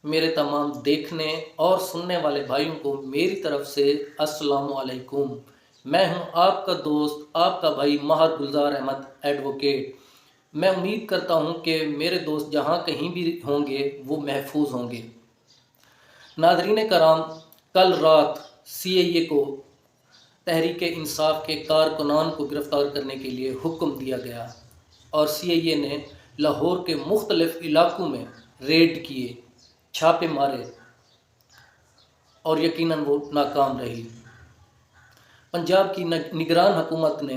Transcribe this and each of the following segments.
میرے تمام دیکھنے اور سننے والے بھائیوں کو میری طرف سے السلام علیکم۔ میں ہوں آپ کا دوست، آپ کا بھائی ماہر گلزار احمد ایڈوکیٹ۔ میں امید کرتا ہوں کہ میرے دوست جہاں کہیں بھی ہوں گے وہ محفوظ ہوں گے۔ ناظرین کرام، کل رات CIA کو تحریک انصاف کے کارکنان کو گرفتار کرنے کے لیے حکم دیا گیا اور CIA نے لاہور کے مختلف علاقوں میں ریڈ کیے، چھاپے مارے اور یقیناً وہ ناکام رہی۔ پنجاب کی نگران حکومت نے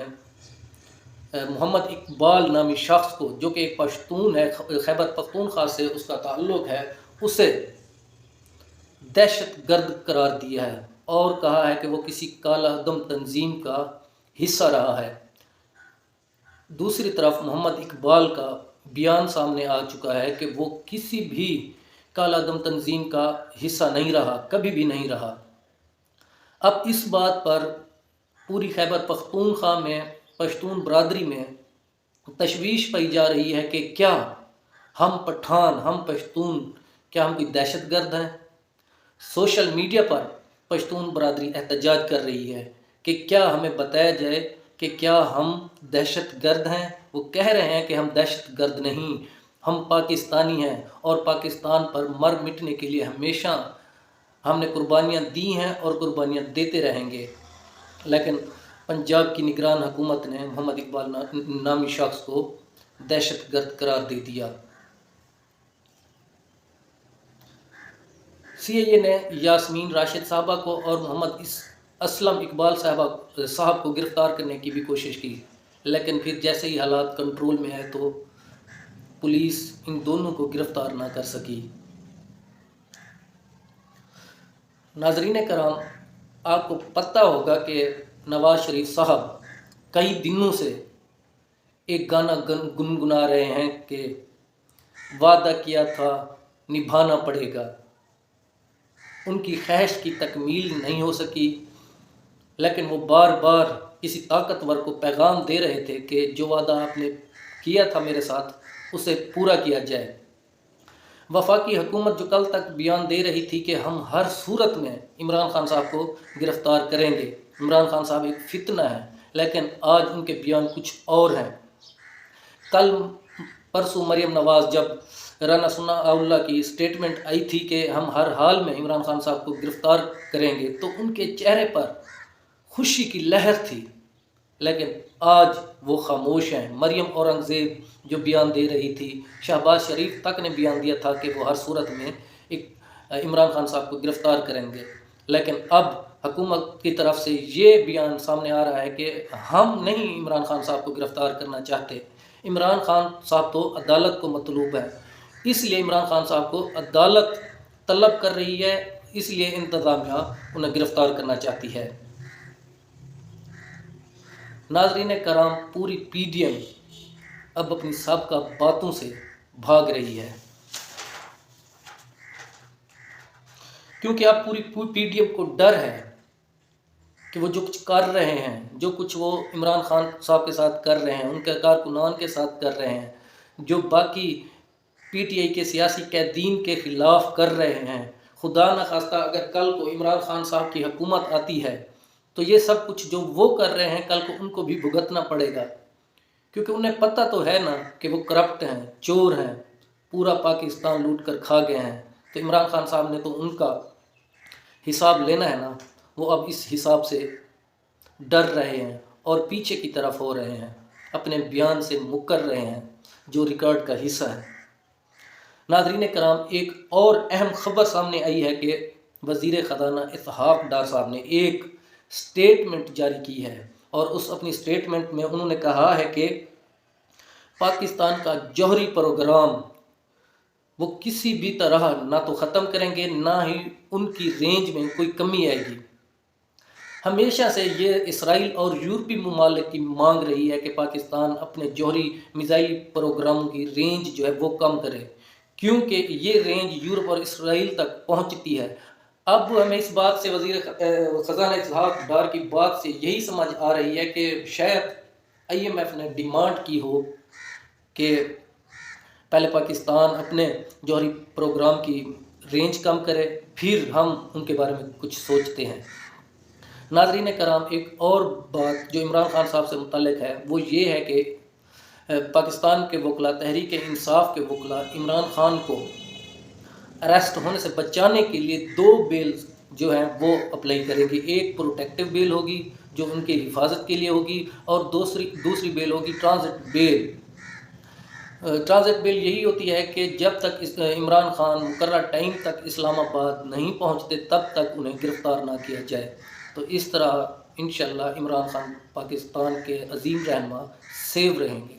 محمد اقبال نامی شخص کو، جو کہ ایک پشتون ہے، خیبر پختونخوا سے اس کا تعلق ہے، اسے دہشت گرد قرار دیا ہے اور کہا ہے کہ وہ کسی کالا عدم تنظیم کا حصہ رہا ہے۔ دوسری طرف محمد اقبال کا بیان سامنے آ چکا ہے کہ وہ کسی بھی کالا عدم تنظیم کا حصہ نہیں رہا، کبھی بھی نہیں رہا۔ اب اس بات پر پوری خیبر پختونخوا میں پشتون برادری میں تشویش پائی جا رہی ہے کہ کیا ہم پٹھان، ہم پشتون، کیا ہم کوئی دہشت گرد ہیں؟ سوشل میڈیا پر پشتون برادری احتجاج کر رہی ہے کہ کیا ہمیں بتایا جائے کہ کیا ہم دہشت گرد ہیں؟ وہ کہہ رہے ہیں کہ ہم دہشت گرد نہیں، ہم پاکستانی ہیں اور پاکستان پر مر مٹنے کے لیے ہمیشہ ہم نے قربانیاں دی ہیں اور قربانیاں دیتے رہیں گے۔ لیکن پنجاب کی نگران حکومت نے محمد اقبال نامی شخص کو دہشت گرد قرار دے دیا۔ CIA نے یاسمین راشد صاحبہ کو اور محمد اسلم اقبال صاحب کو گرفتار کرنے کی بھی کوشش کی، لیکن پھر جیسے ہی حالات کنٹرول میں ہے تو پولیس ان دونوں کو گرفتار نہ کر سکی۔ ناظرین کرام، آپ کو پتہ ہوگا کہ نواز شریف صاحب کئی دنوں سے ایک گانا گنگنا رہے ہیں کہ وعدہ کیا تھا نبھانا پڑے گا۔ ان کی خواہش کی تکمیل نہیں ہو سکی، لیکن وہ بار بار کسی طاقتور کو پیغام دے رہے تھے کہ جو وعدہ آپ نے کیا تھا میرے ساتھ اسے پورا کیا جائے۔ وفاقی حکومت جو کل تک بیان دے رہی تھی کہ ہم ہر صورت میں عمران خان صاحب کو گرفتار کریں گے، عمران خان صاحب ایک فتنہ ہے، لیکن آج ان کے بیان کچھ اور ہیں۔ کل پرسوں مریم نواز جب رانا ثناء اللہ کی سٹیٹمنٹ آئی تھی کہ ہم ہر حال میں عمران خان صاحب کو گرفتار کریں گے تو ان کے چہرے پر خوشی کی لہر تھی، لیکن آج وہ خاموش ہیں۔ مریم اورنگزیب جو بیان دے رہی تھی، شہباز شریف تک نے بیان دیا تھا کہ وہ ہر صورت میں عمران خان صاحب کو گرفتار کریں گے، لیکن اب حکومت کی طرف سے یہ بیان سامنے آ رہا ہے کہ ہم نہیں عمران خان صاحب کو گرفتار کرنا چاہتے۔ عمران خان صاحب تو عدالت کو مطلوب ہے، اس لیے عمران خان صاحب کو عدالت طلب کر رہی ہے، اس لیے انتظامیہ انہیں گرفتار کرنا چاہتی ہے۔ ناظرین کرام، پوری PDM اب اپنی سابقہ باتوں سے بھاگ رہی ہے، کیونکہ اب پوری PDM کو ڈر ہے کہ وہ جو کچھ کر رہے ہیں، جو کچھ وہ عمران خان صاحب کے ساتھ کر رہے ہیں، ان کے کارکنان کے ساتھ کر رہے ہیں، جو باقی PTI کے سیاسی قیدین کے خلاف کر رہے ہیں، خدا نخواستہ اگر کل کو عمران خان صاحب کی حکومت آتی ہے تو یہ سب کچھ جو وہ کر رہے ہیں کل کو ان کو بھی بھگتنا پڑے گا، کیونکہ انہیں پتہ تو ہے نا کہ وہ کرپٹ ہیں، چور ہیں، پورا پاکستان لوٹ کر کھا گئے ہیں۔ تو عمران خان صاحب نے تو ان کا حساب لینا ہے نا، وہ اب اس حساب سے ڈر رہے ہیں اور پیچھے کی طرف ہو رہے ہیں، اپنے بیان سے مکر رہے ہیں جو ریکارڈ کا حصہ ہے۔ ناظرین کرام، ایک اور اہم خبر سامنے آئی ہے کہ وزیر خزانہ اسحاق ڈار صاحب نے ایک سٹیٹمنٹ جاری کی ہے، اور اس اپنی سٹیٹمنٹ میں انہوں نے کہا ہے کہ پاکستان کا جوہری پروگرام وہ کسی بھی طرح نہ تو ختم کریں گے، نہ ہی ان کی رینج میں کوئی کمی آئے گی۔ ہمیشہ سے یہ اسرائیل اور یورپی ممالک کی مانگ رہی ہے کہ پاکستان اپنے جوہری میزائل پروگراموں کی رینج جو ہے وہ کم کرے، کیونکہ یہ رینج یورپ اور اسرائیل تک پہنچتی ہے۔ اب ہمیں اس بات سے وزیر خزانہ اسحاق ڈار کی بات سے یہی سمجھ آ رہی ہے کہ شاید IMF نے ڈیمانڈ کی ہو کہ پہلے پاکستان اپنے جوہری پروگرام کی رینج کم کرے، پھر ہم ان کے بارے میں کچھ سوچتے ہیں۔ ناظرین کرام، ایک اور بات جو عمران خان صاحب سے متعلق ہے وہ یہ ہے کہ پاکستان کے وکلاء، تحریک انصاف کے وکلاء عمران خان کو اریسٹ ہونے سے بچانے کے لیے 2 بیل جو ہیں وہ اپلائی کریں گے۔ ایک پروٹیکٹیو بیل ہوگی جو ان کی حفاظت کے لیے ہوگی، اور دوسری بیل ہوگی ٹرانزٹ بیل۔ ٹرانزٹ بیل یہی ہوتی ہے کہ جب تک عمران خان مقررہ ٹائم تک اسلام آباد نہیں پہنچتے تب تک انہیں گرفتار نہ کیا جائے۔ تو اس طرح انشاءاللہ عمران خان پاکستان کے عظیم رہنما سیو رہیں گے۔